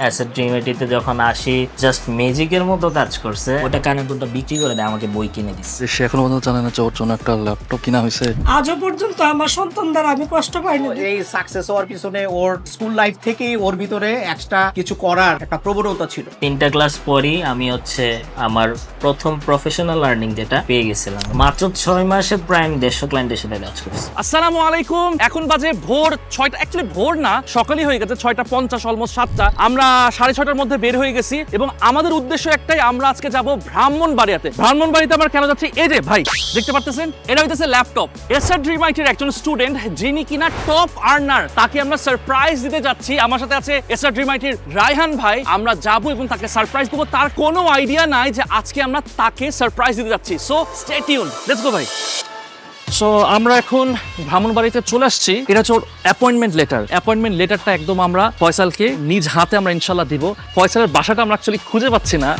Asset ড্রিমেটিতে যখন আসি just ম্যাজিকের মতো কাজ করছে। ওটা কানে দুটো বিক্রি করে দেয়, আমাকে বই কিনে দিচ্ছে। সে এখনো পর্যন্ত জানে না যে ওর জন্য একটা ল্যাপটপ কিনা হয়েছে। আজও পর্যন্ত আমার সন্তান দ্বারা আমি কষ্ট পাইনি। এই সাকসেস হওয়ার পিছনে ওর স্কুল লাইফ থেকেই ওর ভিতরে এক্সট্রা কিছু করার একটা প্রবণতা ছিল। 3টা ক্লাস পরই আমি আমার প্রথম প্রফেশনাল আর্নিং যেটা পেয়ে গেছিলাম। মাত্র 6 মাসে প্রায় 150 ক্লায়েন্টের সাথে কাজ করছি। আসসালামু আলাইকুম। এখন বাজে ভোর 6টা, অ্যাকচুয়ালি ভোর না, সকালই হয়ে গেছে, 6:50 অলমোস্ট 7টা। আমরা 6:30টার মধ্যে বের হয়ে গেছি এবং আমাদের উদ্দেশ্য একটাই, আমরা আজকে যাব ব্রাহ্মণবাড়িয়াতে। ব্রাহ্মণবাড়িতে আমরা কেন যাচ্ছি? এই যে ভাই দেখতে পাচ্ছেন, এটা হইতেছে ল্যাপটপ। এসআর ড্রিমাইটের একজন স্টুডেন্ট যিনি কিনা টপ আর্নার, তাকে আমরা সারপ্রাইজ দিতে যাচ্ছি। আমার সাথে আছে এসআর ড্রিমাইটের রায়হান ভাই। আমরা যাব এবং তাকে সারপ্রাইজ দেবো। তার কোনো আইডিয়া নাই যে আজকে আমরা তাকে সারপ্রাইজ দিতে যাচ্ছি। So stay tune, let's go ভাই। সো আমরা এখন ব্রাহ্মণবাড়িতে চলে আসছি। এটা হচ্ছে ওর অ্যাপয়েন্টমেন্ট লেটার। অ্যাপয়েন্টমেন্ট লেটারটা একদম আমরা ফয়সালকে নিজ হাতে আমরা ইনশাল্লাহ দিব। ফয়সালের বাসাটা আমরা অ্যাকচুয়ালি খুঁজে পাচ্ছি না।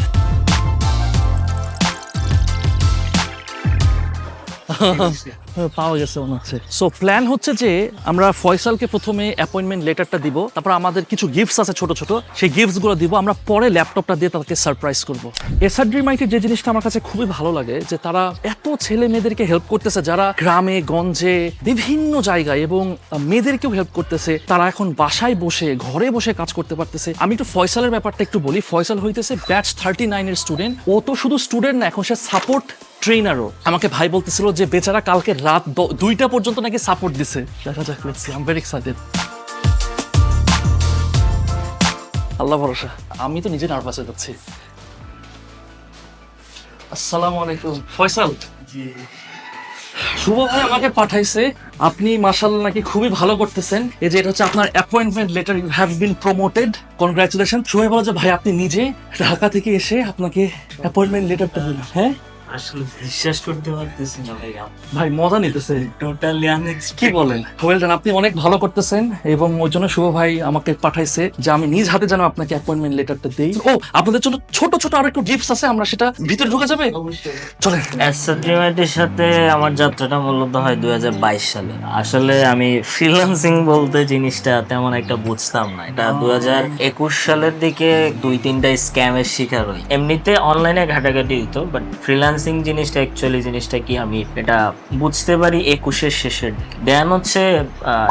পাওয়া গেছে মনে হচ্ছে। সো প্ল্যান হচ্ছে যে আমরা ফয়সালকে প্রথমে অ্যাপয়েন্টমেন্ট লেটারটা দিব, তারপর আমাদের কিছু গিফটস আছে ছোট ছোট, সেই গিফটস গুলো দিব। আমরা পরে ল্যাপটপটা দিয়ে তাদেরকে সারপ্রাইজ করবো। এসআর ড্রিমাইটের যে জিনিসটা আমার কাছে খুবই ভালো লাগে, যে তারা এত ছেলে মেয়েদেরকে হেল্প করতেছে, যারা গ্রামে গঞ্জে বিভিন্ন জায়গায়, এবং মেয়েদেরকেও হেল্প করতেছে। তারা এখন বাসায় বসে ঘরে বসে কাজ করতে পারতেছে। আমি একটু ফয়সালের ব্যাপারটা একটু বলি। ফয়সাল হইতেছে ব্যাচ 39 এর স্টুডেন্ট। ও তো শুধু স্টুডেন্ট না, এখন সে সাপোর্ট ট্রেনারও। আমাকে ভাই বলতেছিল যে বেচারা কালকে রাত 2টা পর্যন্ত নাকি সাপোর্ট দিছে। দেখা যাক, let's see, I am very excited. আল্লাহ ভরসা, আমি তো নিজে নার্ভাস হয়ে যাচ্ছি। আসসালামু আলাইকুম ফয়সাল। শুভ ভাই আমাকে পাঠাইছে, আপনি মাশাআল্লাহ নাকি খুবই ভালো করতেছেন। এই যে এটা হচ্ছে আপনার appointment letter, you have been promoted, congratulation. শুভ বলে যে ভাই আপনি নিজে ঢাকা থেকে এসে আপনাকে অ্যাপয়েন্টমেন্ট লেটারটা দিলেন। হ্যাঁ আসলে বিশ্বাস করতে পারতেছি না ভাই, ভাই মজা নিতেছে। টোটালি কি বলেন? ওয়েল ডান, আপনি অনেক ভালো করতেছেন এবং ওই জন্য শুভ ভাই আমাকে পাঠাইছে যে আমি নিজ হাতে যেন আপনাকে অ্যাপয়েন্টমেন্ট লেটারটা দেই। ও আপনাদের জন্য ছোট ছোট আরো একটু গিফটস আছে, আমরা সেটা ভিতরে ঢোকা যাবে? চলেন। অ্যাসেট ড্রিমাইটের সাথে আমার যাত্রাটা মূলত হয় 2022 সালে। আসলে আমি ফ্রিল্যান্সিং বলতে জিনিসটা তেমন একটা বুঝতাম না। এটা 2021 সালের দিকে 2-3টা স্ক্যামের শিকার হই। এমনিতে অনলাইনে ঘাটাঘাটি হইতো, বাট ফ্রিল্যান্সিং জিনিসটা অ্যাকচুয়ালি জিনিসটা কি আমি এটা বুঝতে পারি 21-এর শেষের দিকে। দেন হচ্ছে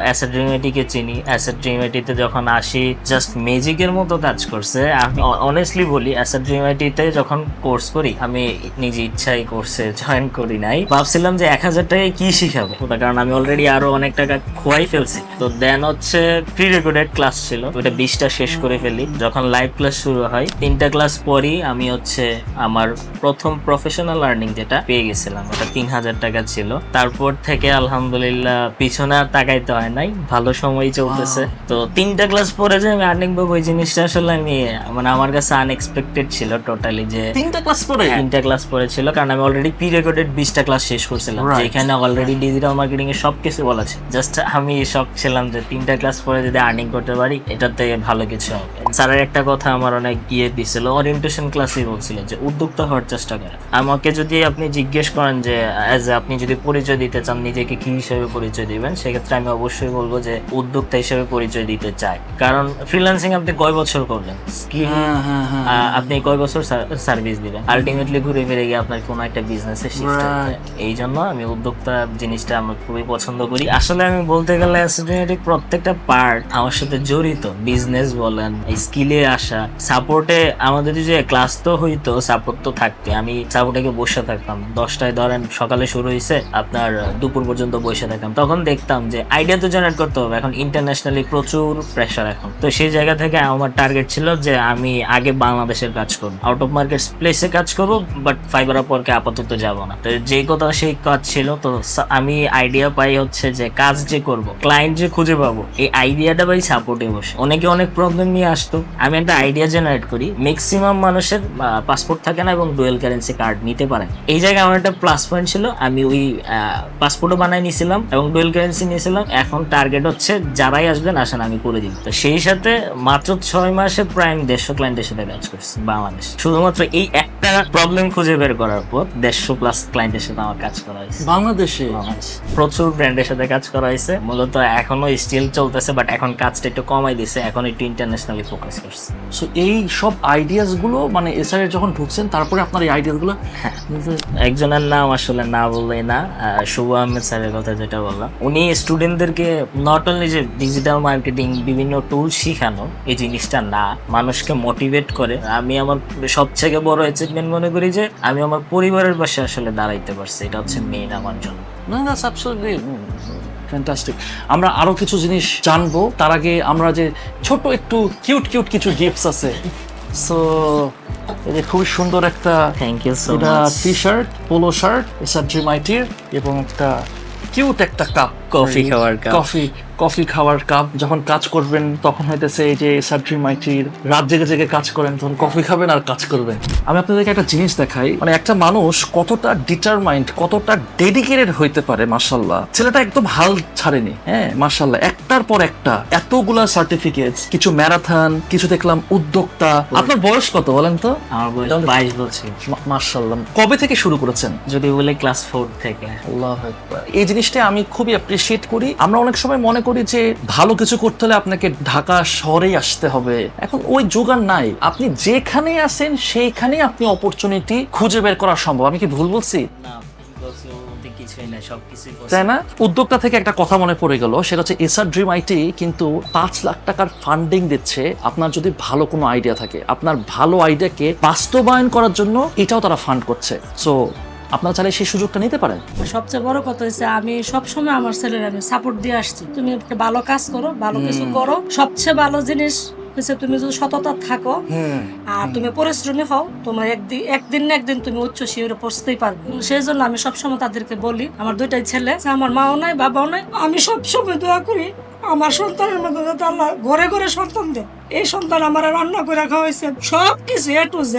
অ্যাসেট ড্রিমাইটিকে চিনি। অ্যাসেট ড্রিমাইটিতে যখন আসি জাস্ট ম্যাজিকের মতো কাজ করছে। আমি অনেস্টলি বলি, অ্যাসেট ড্রিমাইটিতে যখন কোর্স করি আমি নিজে ইচ্ছাই কোর্সে জয়েন করি নাই। ভাবছিলাম যে 1000 টাকায় কি শিখাবো, কারণ আমি অলরেডি আরো অনেক টাকা খোয়াই ফেলছি। তো দেন হচ্ছে প্রি রেকর্ডেড ক্লাস ছিল, ওটা 20টা শেষ করে ফেলি। যখন লাইভ ক্লাস শুরু হয় 3টা ক্লাস পরই আমি আমার প্রথম প্রফেশনাল আর্নিং যেটা পেয়ে গেছিলাম। ওটা 3000 টাকা ছিল। তারপর থেকে আলহামদুলিল্লাহ পিছনে আর তাকাইতে হয় নাই, ভালো সময় চলতেছে। তো 3টা ক্লাস পরে যে আমি আর্নিং পাবো এই জিনিসটা আসলে আমার কাছে আনএক্সপেক্টেড ছিল টোটালি। যে 3টা ক্লাস পরে? 3টা ক্লাস পরে ছিল, কারণ আমি অলরেডি প্রি রেকর্ডেড 20টা ক্লাস শেষ করছিলাম, যেখানে অলরেডি ডিজিটাল মার্কেটিং এর সবকিছু বলা আছে। জাস্ট আমি শক ছিলাম যে 3টা ক্লাস পরে যদি আর্নিং করতে পারি এটাতে ভালো কিছু হবে। স্যারের একটা কথা আমার অনেক গিয়ে দিছিল, ওরিয়েন্টেশন ক্লাসে বলছিল যে উদ্যোক্তা হওয়ার চেষ্টা করে। আমাকে যদি আপনি জিজ্ঞেস করেন যে আপনি যদি পরিচয় দিতে চান নিজেকে কি হিসেবে পরিচয় দিবেন, সেক্ষেত্রে আমি অবশ্যই বলবো যে উদ্যোক্তা হিসেবে পরিচয় দিতে চাই। কারণ ফ্রিল্যান্সিং আপনি কয় বছর করবেন, আপনি কয় বছর সার্ভিস দিবেন, আলটিমেটলি ঘুরে ফিরে গিয়ে আপনার কোনো একটা বিজনেসে শিফট হবে। এই জন্য আমি উদ্যোক্তা জিনিসটা আমি খুবই পছন্দ করি। আসলে আমি বলতে গেলে অ্যাসোসিয়েটেড প্রত্যেকটা পার্ট আমার সাথে জড়িত। বিজনেস বলেন, স্কিলে আসা, সাপোর্টে আমাদের যে ক্লাস তো হইতো, সাপোর্ট তো থাকতে আমি সাপোর্টে বসে থাকতাম। 10টায় ধরেন সকালে শুরু হয়েছে, আপনার দুপুর পর্যন্ত বসে থাকতাম। তখন দেখতাম যে আইডিয়া তো জেনারেট করতে হবে, এখন ইন্টারন্যাশনালি প্রচুর প্রেশার এখন। তো সেই জায়গা থেকে আমার টার্গেট ছিল যে আমি আগে বাংলাদেশের কাজ করবো, আউট অফ মার্কেট প্লেসে কাজ করবো, বাট ফাইবার আপওয়ার্কে আপাতত যাবো না। তো যে কথা সেই কাজ ছিল। তো আমি আইডিয়া পাই হচ্ছে যে কাজ যে করবো, ক্লায়েন্ট যে খুঁজে পাবো, এই আইডিয়াটা পাই সাপোর্টে বসে। অনেকে অনেক প্রবলেম নিয়ে আসতো, আমি একটা আইডিয়া জেনারেট করি। ম্যাক্সিমাম মানুষের পাসপোর্ট থাকে না এবং ডুয়েল কারেন্সি কার্ড নিতে পারে। এই জায়গায় আমার একটা প্লাস পয়েন্ট ছিল, আমি ওই পাসপোর্টও বানাই নিয়েছিলাম এবং ডুয়েল কারেন্সি নিয়েছিলাম। এখন টার্গেট হচ্ছে যারাই আসবেন আসেন আমি করে দিই। তো সেই সাথে মাত্র 6 মাসে প্রায় 150 ক্লায়েন্টের সাথে কাজ করছি বাংলাদেশ। শুধুমাত্র এই একটা একটা প্রবলেম খুঁজে বের করার পর 150+ ক্লায়েন্টের সাথে আমার কাজ করা হয়েছে বাংলাদেশে প্রচুর ব্র্যান্ডের সাথে কাজ করা হয়েছে। মূলত এখনো স্টিল চলতেছে, বাট এখন কাজটা একটু কমাই দিছে, এখন একটু ইন্টারন্যাশনালি ফোকাস করছে। সো এই সব আইডিয়াস গুলো মানে এসআর যখন ঢুকছেন তারপরে আপনার এই আইডিয়াস গুলো একজনের নাম আসলে না বললেই না, শুভ আহমেদ স্যারের কথা যেটা বললাম, উনি স্টুডেন্টদেরকে নট অনলি যে ডিজিটাল মার্কেটিং বিভিন্ন টুল শিখানো এই জিনিসটা না, মানুষকে মোটিভেট করে। আমি আমার সবথেকে বড় অ্যাচিভমেন্ট মনে করি যে আমি আমার পরিবারের পাশে আসলে দাঁড়াইতে পারছি, এটা হচ্ছে মেইন আমার জন্য। না দ্যাটস অ্যাবসলিউটলি ফ্যান্টাস্টিক। আমরা আরো কিছু জিনিস জানবো, তার আগে আমরা যে ছোট একটু কিউট কিউট কিছু গিফটস আছে। সো এই যে খুবই সুন্দর একটা থ্যাংক ইউ সো এটা much. T shirt, polo shirt SR dream আইটির, এবং একটা কিউট একটা কাপ, কফি খাওয়ার কাপ। কফি খাওয়ার কাপ। যখন কাজ করবেন তখন হইতেছে এই যে এসআর ড্রিম আইটির রাত জেগে জেগে কাজ করেন, তখন কফি খাবেন আর কাজ করবেন। আমি আপনাদেরকে একটা জিনিস দেখাই, মানে একটা মানুষ কতটা ডিটারমাইন্ড, কতটা ডেডিকেটেড হইতে পারে। মাশাআল্লাহ, ছেলেটা একদম হাল ছাড়েনি। হ্যাঁ মাশাআল্লাহ, একটার পর একটা এতগুলা সার্টিফিকেটস, কিছু ম্যারাথন, কিছু দেখলাম উদ্যোক্তা। আপনার বয়স কত বলেন তো? আমার বয়স 22 বছর। মাশাআল্লাহ, কবে থেকে শুরু করেছেন? যদি বলে ক্লাস 4 থেকে। আল্লাহু আকবার। এই জিনিসটা আমি খুবই অ্যাপ্রিশিয়েট করি। আমরা অনেক সময় মনে করি যে ভালো কিছু করতে হলে আপনাকে ঢাকা শহরেই আসতে হবে, এখন ওই জোগাড় নাই। আপনি যেখানে আছেন সেইখানেই আপনি অপরচুনিটি খুঁজে বের করা সম্ভব। আমি কি ভুল বলছি? না, কিছুই না, সবকিছুই তাই না? উদ্যোক্তা থেকে একটা কথা মনে পড়ে গেল, সেটা হচ্ছে এসআর ড্রিম আইটি কিন্তু 5 লাখ টাকার ফান্ডিং দিচ্ছে আপনার যদি ভালো কোনো আইডিয়া থাকে। আপনার ভালো আইডিয়াকে বাস্তবায়ন করার জন্য এটাও তারা ফান্ড করছে। সো আপনারা চাইলে সেই সুযোগটা নিতে পারেন। সবচেয়ে বড় কথা হচ্ছে আমি সবসময় আমার ছেলের আমি সাপোর্ট দিয়ে আসছি, তুমি একটা ভালো কাজ করো, ভালো কিছু করো। সবচেয়ে ভালো জিনিস হচ্ছে তুমি যদি সততা থাকো আর তুমি পরিশ্রমী হও, তোমার একদিন না একদিন তুমি উচ্চ শিখরে পৌঁছতেই পারবে। সেই জন্য আমি সবসময় তাদেরকে বলি, আমার 2টাই ছেলে, আমার মাও নাই বাবাও নাই, আমি সবসময় দোয়া করি আমার সন্তানের মধ্যে যাতে আল্লাহ ঘরে ঘরে সন্তান দেয়। এই সন্তান আমার রান্না করে খাওয়াইছে, সবকিছু A to Z।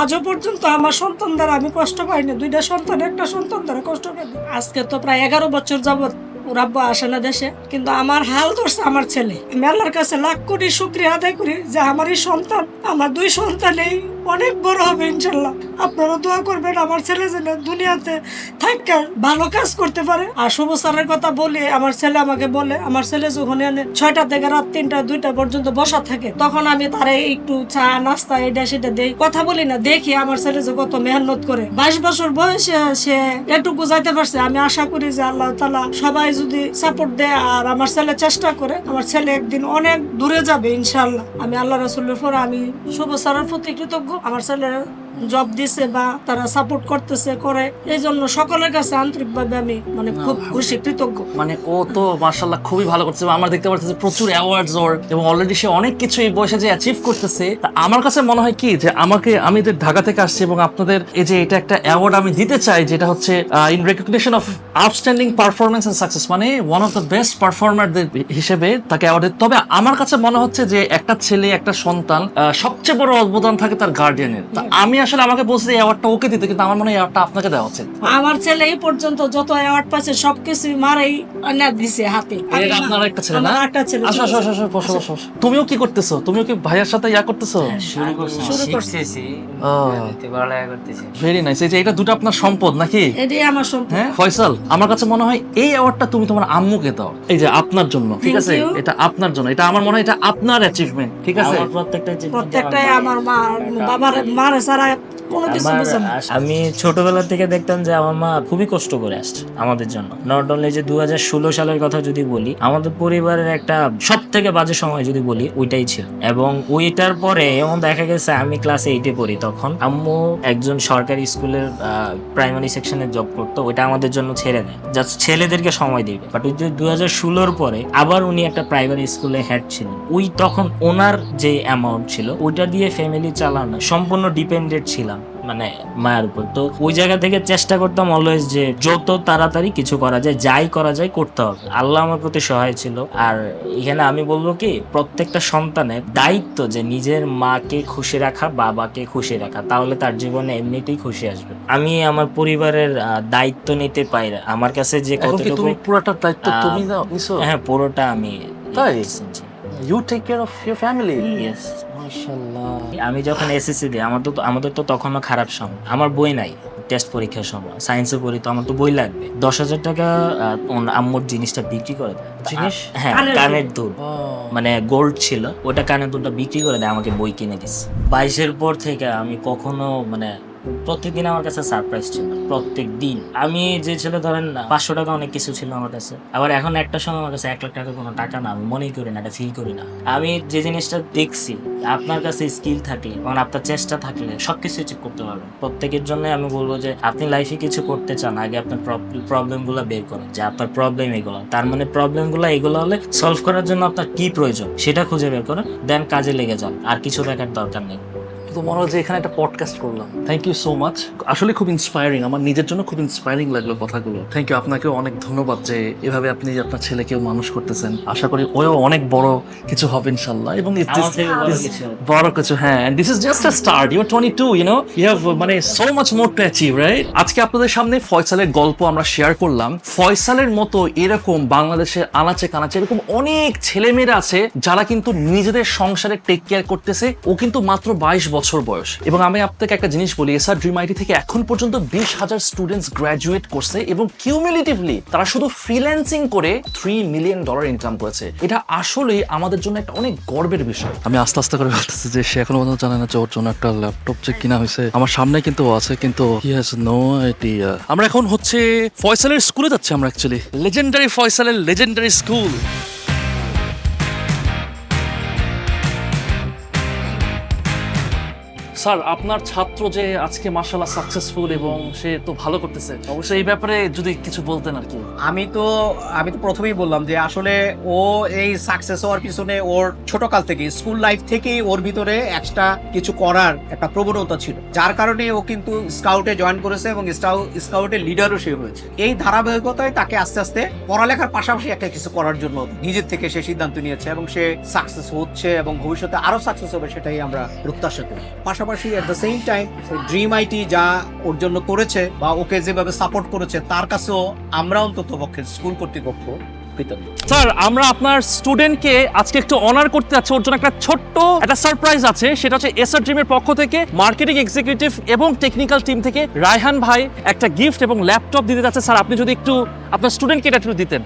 আজও পর্যন্ত আমার সন্তান দ্বারা আমি কষ্ট পাইনি। 2টা সন্তান, একটা সন্তান দ্বারা কষ্ট পাইনি। আজকে তো প্রায় 11 বছর যাবত ওর আব্বা আসে না দেশে, কিন্তু আমার হাল ধরছে আমার ছেলে। আমি আল্লাহর কাছে লাখ কোটি শুকরিয়া আদায় করি যে আমার এই সন্তান, আমার 2 সন্তানই অনেক বড় হবে ইনশাল্লাহ। আপনারা দোয়া করবেন আমার ছেলে যেন দুনিয়াতে থাকা ভালো কাজ করতে পারে। আর শুভ স্যারের কথা বলি, আমার ছেলে আমাকে বলে, আমার ছেলে যখন 6টা থেকে রাত 3টা 2টা পর্যন্ত বসা থাকে, তখন আমি তারে একটু চা নাস্তা এটা সেটা দেই, কথা বলি না, দেখি আমার ছেলে যে কত মেহনত করে। 22 বছর বয়সে সে এটুকু যাইতে পারছে। আমি আশা করি যে আল্লাহ তাআলা সবাই যদি সাপোর্ট দেয় আর আমার ছেলে চেষ্টা করে, আমার ছেলে একদিন অনেক দূরে যাবে ইনশাআল্লাহ। আমি আল্লাহ রাসূলের পর আমি শুভ স্যারের প্রতি কৃতজ্ঞ। আমার ছেলে জব দিছে বা তারা সাপোর্ট করতেছে করে, এই জন্য সকলের কাছে আন্তরিকভাবে আমি মানে খুব খুশি, কৃতজ্ঞ। মানে ও তো মাশাআল্লাহ খুবই ভালো করছে। আমরা দেখতে পাচ্ছি প্রচুর অ্যাওয়ার্ডস ওর, এবং অলরেডি সে অনেক কিছু এই বয়সে যে অ্যাচিভ করতেছে। তা আমার কাছে মনে হয় কি যে আমি যে ঢাকা থেকে আসছি এবং আপনাদের এই যে এটা একটা অ্যাওয়ার্ড আমি দিতে চাই, যেটা হচ্ছে in recognition of outstanding performance and success, মানে ওয়ান অফ দ্য বেস্ট পারফর্মারদের হিসেবে তাকে অ্যাওয়ার্ড। তবে আমার কাছে মনে হচ্ছে যে একটা ছেলে, একটা সন্তান, সবচেয়ে বড় অবদান থাকে তার গার্ডিয়ানের। তা আমি আসলে আমাকে বলছি এই অ্যাওয়ার্ডটা ওকে দিতে, কিন্তু আমার মনে হয় অ্যাওয়ার্ডটা আপনাকে দেওয়া উচিত। আমার ছেলে এই পর্যন্ত যত অ্যাওয়ার্ড পাচ্ছে সবকিছু মারাই না দিছে হাতে। আপনার একটা ছেলে না? আমার একটা ছেলে। আসো আসো আসো, বসো বসো। তুমিও কি করতেছো? তুমিও কি ভাইয়ার সাথে করতেছো? শুরু করছি, পড়ালেখা করতেছি। Very nice. এই যে এটা দুটো আপনার সম্পদ নাকি? এটাই আমার সম্পদ। হ্যাঁ ফয়সাল, আমার কাছে মনে হয় এই অ্যাওয়ার্ডটা তুমি তোমার আম্মুকে দাও, এই যে আপনার জন্য, ঠিক আছে? Thank you. এটা আপনার জন্য, এটা আমার মনে হয় এটা আপনার অ্যাচিভমেন্ট, ঠিক আছে? আমার প্রত্যেকটাই আমার মা বাবার মার ছাড়া কোনো কিছু বুঝে না। আমি ছোটবেলা থেকে দেখতাম যে আমার মা খুবই কষ্ট করে আসছে আমাদের জন্য। নট অনলি যে 2016 সালের কথা যদি বলি, আমাদের পরিবারের একটা সব থেকে বাজে সময় যদি বলি ওইটাই ছিল। এবং ওইটার পরে এমন দেখা গেছে আমি ক্লাস 8-এ পড়ি, তখন আম্মু একজন সরকারি স্কুলের প্রাইমারি সেকশনে জব করতো, ওইটা আমাদের জন্য ছেড়ে দেয়, জাস্ট ছেলেদেরকে সময় দিবে। বাট ওই যে 2016-র পরে আবার উনি একটা প্রাইমারি স্কুলে হেড ছিলেন। ওই তখন ওনার যে অ্যামাউন্ট ছিল ওইটা দিয়ে ফ্যামিলি চালানো সম্পূর্ণ ডিপেন্ডেন্ট ছিলাম মানে মায়ের উপর। তো ওই জায়গা থেকে চেষ্টা করতাম অলওয়েজ যে যত তাড়াতাড়ি কিছু করা যায়, যাই করা যায় করতে হবে। আল্লাহ আমার প্রতি সহায় ছিল। আর এখানে আমি বলবো কি, প্রত্যেকটা সন্তানের দায়িত্ব যে নিজের মাকে খুশি রাখা, বাবাকে খুশি রাখা, তাহলে তার জীবনে এমনিতেই খুশি আসবে। আমি আমার পরিবারের দায়িত্ব নিতে পাই না। আমার কাছে যে এখন কি কতটুকু, তুমি পুরোটা দায়িত্ব তুমি নিছো? হ্যাঁ পুরোটা আমি। তাই? You take care of your family. Yes. মাশাআল্লাহ। আমি যখন এসএসসি দিই আমাদের তো তখনও খারাপ সময়, আমার বই নাই টেস্ট পরীক্ষার সময়, সায়েন্সে পড়ি তো আমার তো বই লাগবে। 10,000 টাকা আম্মুর জিনিসটা বিক্রি করে দেয়। জিনিস? হ্যাঁ, কানের দুল, ও, মানে গোল্ড ছিল, ওটা কানের দুলটা বিক্রি করে দেয়, আমাকে বই কিনে দিচ্ছে। 22-এর পর থেকে আমি কখনো মানে প্রত্যেকদিন আমার কাছে সারপ্রাইজ ছিল, প্রত্যেক দিন। আমি যে ছিল ধরেন 500 টাকা অনেক কিছু ছিল আমার কাছে, আবার এখন একটা সময় আমার কাছে 1 লাখ টাকা কোনো টাকা না, আমি মনেই করি না, এটা ফিল করি না। আমি যে জিনিসটা দেখছি, আপনার কাছে স্কিল থাকলে এবং আপনার চেষ্টা থাকলে সবকিছু অ্যাচিভ করতে পারবেন। প্রত্যেকের জন্য আমি বলবো যে আপনি লাইফে কিছু করতে চান, আগে আপনার প্রবলেমগুলো বের করেন, যে আপনার প্রবলেম এগুলো, তার মানে প্রবলেমগুলো এগুলো হলে সলভ করার জন্য আপনার কি প্রয়োজন সেটা খুঁজে বের করেন, দেন কাজে লেগে যান, আর কিছু দেখার দরকার নেই। তো মনে হয় যে এখানে একটা পডকাস্ট করলাম। থ্যাংক ইউ সো মাচ, আসলে খুব ইন্সপায়ারিং, আমার নিজের জন্য খুব ইন্সপায়ারিং লাগলো কথাগুলো। থ্যাংক ইউ, আপনাকেও অনেক ধন্যবাদ যে এভাবে আপনি আপনার ছেলেকেও মানুষ করতেছেন। আশা করি ওও অনেক বড় কিছু হবে ইনশাল্লাহ, এবং আমার থেকে বড় কিছু হবে। বড় কিছু, হ্যাঁ। And this is just a start, you are 22, you know, you have মানে so much more to achieve, right? আজকে আপনাদের সামনে ফয়সালের গল্প আমরা শেয়ার করলাম। ফয়সালের মতো এরকম বাংলাদেশের আনাচে কানাচে এরকম অনেক ছেলেমেয়েরা আছে যারা কিন্তু নিজেদের সংসারে টেক কেয়ার করতেছে। ও কিন্তু মাত্র 22 বছর বয়স। এবং আমি আপনাকে একটা জিনিস বলি, এসআর ড্রিম আইটি থেকে এখন পর্যন্ত 20,000 স্টুডেন্টস গ্রাজুয়েট করছে, এবং কিউমুলেটিভলি তারা শুধু ফ্রিল্যান্সিং করে $3 মিলিয়ন ইনকাম করেছে। এটা আসলেই আমাদের জন্য একটা অনেক গর্বের বিষয়। আমি আস্তে আস্তে করে বলতেছি যে সে এখনো পর্যন্ত জানে না যে ওর জন্য একটা ল্যাপটপ যে কিনা হয়েছে। আমার সামনে কিন্তু ও আছে, কিন্তু হি হ্যাজ নো আইডিয়া। আমরা এখন হচ্ছে ফয়সালের স্কুলে যাচ্ছি, আমরা অ্যাকচুয়ালি লেজেন্ডারি ফয়সালের লেজেন্ডারি স্কুল। স্যার, আপনার ছাত্র যে আজকে মাশাআল্লাহ সাকসেসফুল এবং সে তো ভালো করতেছে, অবশ্যই এই ব্যাপারে যদি কিছু বলতেন আর কি। আমি তো প্রথমেই বললাম যে আসলে ও এই সাকসেস হওয়ার পিছনে ওর ছোটকাল থেকে, স্কুল লাইফ থেকেই ওর ভিতরে এক্সট্রা কিছু করার একটা প্রবণতা ছিল, যার কারণে ও কিন্তু স্কাউটে জয়েন করেছে এবং স্কাউটের লিডারও সে হয়েছে। এই ধারাবাহিকতায় তাকে আস্তে আস্তে পড়ালেখার পাশাপাশি একটা কিছু করার জন্য নিজের থেকে সে সিদ্ধান্ত নিয়েছে, এবং সে সাকসেস হচ্ছে এবং ভবিষ্যতে আরো সাকসেস হবে, সেটাই আমরা প্রত্যাশা করি। পাশাপাশি at the same time dream IT যা ওর জন্য করেছে বা ওকে যেভাবে সাপোর্ট করেছে, তার কাছেও আমরা অন্তত পক্ষে স্কুল কর্তৃপক্ষ কৃতজ্ঞ। স্যার, আমরা আপনার স্টুডেন্টকে আজকে একটু অনার করতে যাচ্ছি। ওর জন্য একটা ছোট্ট একটা সারপ্রাইজ আছে, সেটা হচ্ছে এসআর ড্রিমের পক্ষ থেকে মার্কেটিং এক্সিকিউটিভ এবং টেকনিক্যাল টিম থেকে রায়হান ভাই একটা গিফট এবং ল্যাপটপ দিতে যাচ্ছে। স্যার, আপনি যদি একটু আপনার স্টুডেন্টকে এটা একটু দিতেন।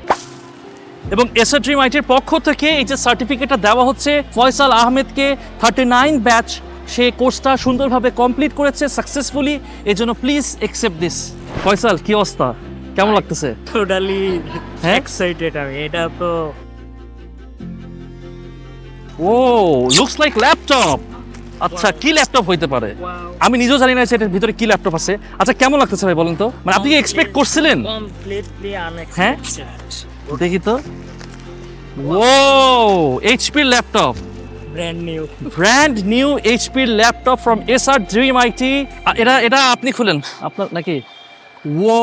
এবং এসআর ড্রিম আইটির পক্ষ থেকে এই যে সার্টিফিকেটটা দেওয়া হচ্ছে ফয়সাল আহমেদকে, 39 ব্যাচ, সে কোর্সটা সুন্দরভাবে কমপ্লিট করেছে সাকসেসফুলি, এই জন্য প্লিজ অ্যাকসেপ্ট দিস। ফয়সাল, কি অবস্থা, কেমন লাগতেছে? টোটালি হ্যাঁ? এক্সাইটেড আমি, এটা তো ও লুকস লাইক ল্যাপটপ। আচ্ছা, কি ল্যাপটপ হইতে পারে? আমি নিজেও জানি না যে এটার ভিতরে কি ল্যাপটপ আছে। আচ্ছা, কেমন লাগতেছে ভাই বলেন তো? মানে আপনি কি এক্সপেক্ট করছিলেন? কমপ্লিটলি হ্যাঁ? আনএক্সপেক্টেড, দেখি তো। ও HP laptop, brand new HP laptop from SR dream IT. এটা আপনি খুলেন আপনার নাকি? ও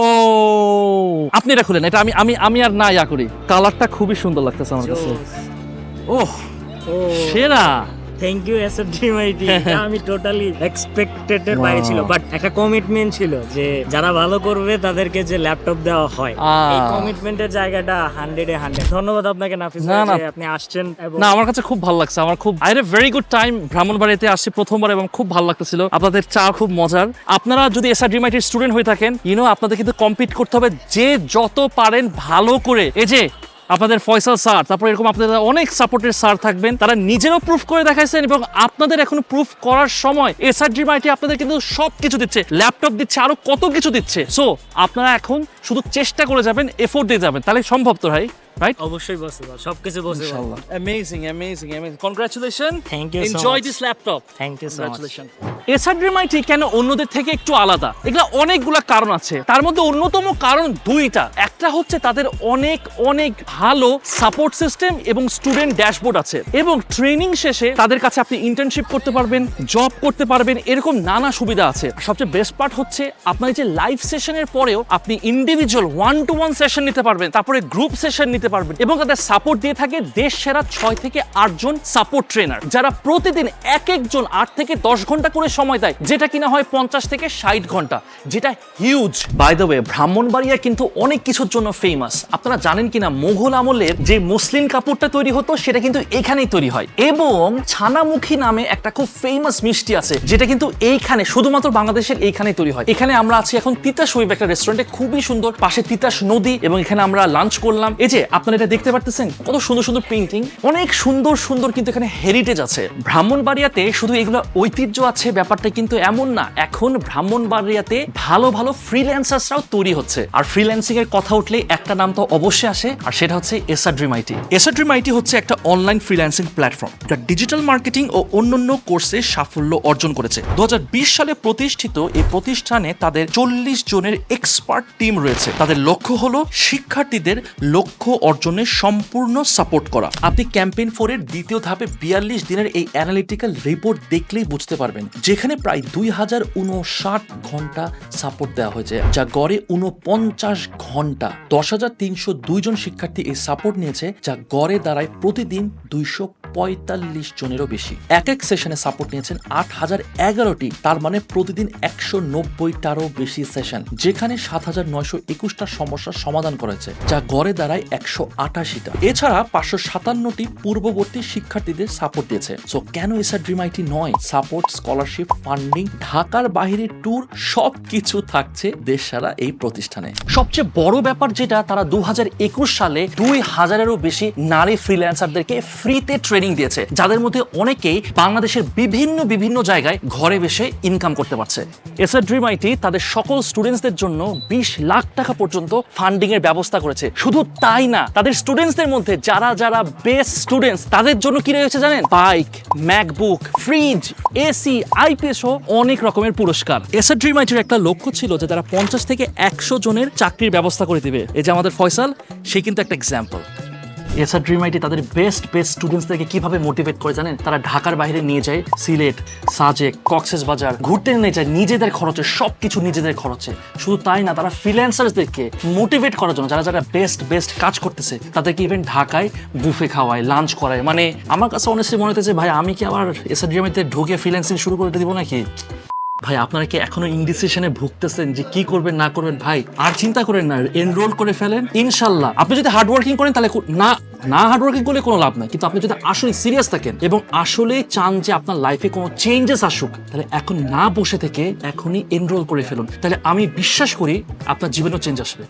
আপনি এটা খুলেন, এটা আমি আর না ইয়া করি। কালারটা খুবই সুন্দর লাগতেছে আমার কাছে। ওহ, সেরা। Thank you SR dream IT. আমি টোটালি এক্সপেক্টেড এর বাইরে ছিল, বাট একটা কমিটমেন্ট ছিল যে যারা ভালো করবে তাদেরকে যে ল্যাপটপ দেওয়া হয়, এই কমিটমেন্টের জায়গাটা 100 এ 100। ধন্যবাদ আপনাকে নাফিস ভাই, না। যে আপনি আসছেন। এবং না, আমার কাছে খুব ভালো লাগছে। আমার খুব I had a very good time. ব্রাহ্মণবাড়িতে আসছি প্রথমবার এবং খুব ভালো লাগতেছিল। আপনাদের চা খুব মজার। আপনারা যদি এসআর ড্রিম আইটির স্টুডেন্ট হয়ে থাকেন, আপনাদের কিন্তু কম্পিট করতে হবে যে যত পারেন ভালো করে। এই যে আপনাদের ফয়সাল স্যার, তারপর এরকম আপনাদের অনেক সাপোর্টের স্যার থাকবেন, তারা নিজেরও প্রুফ করে দেখাইছেন এবং আপনাদের এখন প্রুফ করার সময় এসআর ড্রিম আইটি আপনাদের কিন্তু সবকিছু দিচ্ছে, ল্যাপটপ দিচ্ছে, আরো কত কিছু দিচ্ছে। সো আপনারা এখন শুধু চেষ্টা করে যাবেন, এফোর্ট দিয়ে যাবেন, তাহলে সম্ভব তো ভাই, রাইট? অবশ্যই পসিবল, সবকিছু পসিবল। ইনশাআল্লাহ। Amazing. Congratulation. Thank you so enjoy much. This laptop. Thank you so much. Congratulation. SR dream IT কেন অন্যদের থেকে একটু আলাদা? এগুলা অনেকগুলা কারণ আছে, তার মধ্যে অন্যতম কারণ দুইটা। একটা হচ্ছে তাদের অনেক অনেক ভালো সাপোর্ট সিস্টেম এবং স্টুডেন্ট ড্যাশবোর্ড আছে, এবং ট্রেনিং শেষে তাদের কাছে আপনি ইন্টার্নশিপ করতে পারবেন, জব করতে পারবেন, এরকম নানা সুবিধা আছে। সবচেয়ে বেস্ট পার্ট হচ্ছে আপনার যে লাইভ সেশনের পরেও আপনি ইন্ডিভিজুয়াল 1-to-1 সেশন নিতে পারবেন, তারপরে গ্রুপ সেশন নিতে পারবেন, এবং তাদের সাপোর্ট দিয়ে থাকে দেশ সেরা 6 থেকে 8 জন সাপোর্ট ট্রেনার, যারা প্রতিদিন এক একজন 8 থেকে 10 ঘন্টা করে সময় দেয়, যেটা কিনা হয় 50 থেকে 60 ঘন্টা, যেটা huge. By the way, Brahmanbaria কিন্তু অনেক কিছুর জন্য ফেমাস। আপনারা জানেন কিনা মোগল আমলের যে মসলিন কাপড়টা তৈরি হতো সেটা কিন্তু এখানেই তৈরি হয়, এবং ছানামুখী নামে একটা খুব ফেমাস মিষ্টি আছে যেটা কিন্তু এইখানে শুধুমাত্র বাংলাদেশের এইখানেই তৈরি হয়। এখানে আমরা আছি এখন তিতাস ওয়েব একটা রেস্টুরেন্টে, খুবই সুন্দর, পাশে তিতাস নদী, এবং এখানে আমরা লাঞ্চ করলাম। এই যে আপনারা এটা দেখতে পারতেছেন কত সুন্দর সুন্দর পেইন্টিং, অনেক সুন্দর সুন্দর কিন্তু এখানে হেরিটেজ আছে। ব্রাহ্মণবাড়িয়াতে শুধু এগুলো ঐতিহ্য আছে ব্যাপারটা কিন্তু এমন না, এখন ব্রাহ্মণবাড়িয়াতে ভালো ভালো ফ্রিল্যান্সার্সরাও তৈরি হচ্ছে। আর ফ্রিল্যান্সিং এর কথা উঠলে একটা নাম তো অবশ্যই আসে, আর সেটা হচ্ছে SR dream IT. SR dream IT হচ্ছে একটা অনলাইন ফ্রিল্যান্সিং প্ল্যাটফর্ম যা ডিজিটাল মার্কেটিং ও অন্যান্য কোর্সে সাফল্য অর্জন করেছে। 2020 সালে প্রতিষ্ঠিত এই প্রতিষ্ঠানে তাদের 40 জনের এক্সপার্ট টিম রয়েছে। তাদের লক্ষ্য হলো শিক্ষার্থীদের লক্ষ্য অর্জনে সম্পূর্ণ সাপোর্ট করা। আপনি ক্যাম্পেইন 4 এর দ্বিতীয় ধাপে 42 দিনের এই অ্যানালিটিক্যাল রিপোর্ট দেখলেই বুঝতে পারবেন, যেখানে প্রায় 2059 ঘন্টা সাপোর্ট দেওয়া হয়েছে, যা গড়ে 49 ঘন্টা। 10,302 জন শিক্ষার্থী এই সাপোর্ট নিয়েছে, যা গড়ে দাঁড়ায় প্রতিদিন 245 জনেরও বেশি। এক সেশনে সাপোর্ট নিয়েছেন 8,011টি, তার মানে প্রতিদিন 190টারও বেশি সেশন, যেখানে 7,921টা সমস্যার সমাধান করেছে, যা গড়ে দাঁড়ায় 188টা। এছাড়া 557টি পূর্ববর্তী শিক্ষার্থীদের সাপোর্ট দিয়েছে। সো কেন এসআর ড্রিম আইটি নয়? সাপোর্ট, স্কলারশিপ, ফান্ডিং, ঢাকার বাইরে ট্যুর, সবকিছু থাকছে দেশ সারা এই প্রতিষ্ঠানে। সবচেয়ে বড় ব্যাপার যেটা, তারা 2021 সালে 2000-এরও বেশি নারী ফ্রিল্যান্সারদেরকে ফ্রিতে ট্রেনিং দিয়েছে, যাদের মধ্যে অনেকেই বাংলাদেশের বিভিন্ন জায়গায় ঘরে বসে ইনকাম করতে পারছে। এসআর ড্রিম আইটি তাদের সকল স্টুডেন্টসদের জন্য 20 লাখ টাকা পর্যন্ত ফান্ডিং এর ব্যবস্থা করেছে। শুধু তাই না, তাদের স্টুডেন্টসদের মধ্যে যারা বেস্ট স্টুডেন্টস, তাদের জন্য কি রয়েছে জানেন? Bike, MacBook, fridge, AC, IPS ও অনেক রকমের পুরস্কার। এসআর ড্রিম আইটির একটা লক্ষ্য ছিল যে তারা 50 থেকে 100 জনের চাকরির ব্যবস্থা করে দিবে। এই যে আমাদের ফয়সাল, সে কিন্তু একটা এক্সাম্পল। এসআর ড্রিম আইটি তাদের বেস্ট স্টুডেন্টসদেরকে কিভাবে মোটিভেট করে জানেন? তারা ঢাকার বাইরে নিয়ে যায়, সিলেট, সাজেক, কক্সবাজার ঘুরতে নিয়ে যায় নিজেদের খরচে, সবকিছু নিজেদের খরচে। শুধু তাই না, তারা ফ্রিল্যান্সার্সদেরকে মোটিভেট করার জন্য যারা বেস্ট কাজ করতেছে তাদেরকে ইভেন ঢাকায় বুফে খাওয়ায়, লাঞ্চ করায়। মানে আমার কাছে অনেস্টলি মনে হতেছে, ভাই আমি কি আবার এসআর ড্রিম আইটিতে ঢুকে ফ্রিল্যান্সিং শুরু করে দিব নাকি? ভাই আপনারা কি এখনো ইনডিসিশনে ভুগতেছেন যে কি করবেন না করবেন? ভাই আর চিন্তা করেন না, এনরোল করে ফেলেন। ইনশাল্লাহ আপনি যদি হার্ড ওয়ার্কিং করেন তাহলে না হার্ড ওয়ার্কিং করলে কোনো লাভ নাই, কিন্তু আপনি যদি আসলে সিরিয়াস থাকেন এবং আসলে চান যে আপনার লাইফে কোনো চেঞ্জেস আসুক, তাহলে এখন না বসে থেকে এখনই এনরোল করে ফেলুন। তাহলে আমি বিশ্বাস করি আপনার জীবনেও চেঞ্জ আসবে।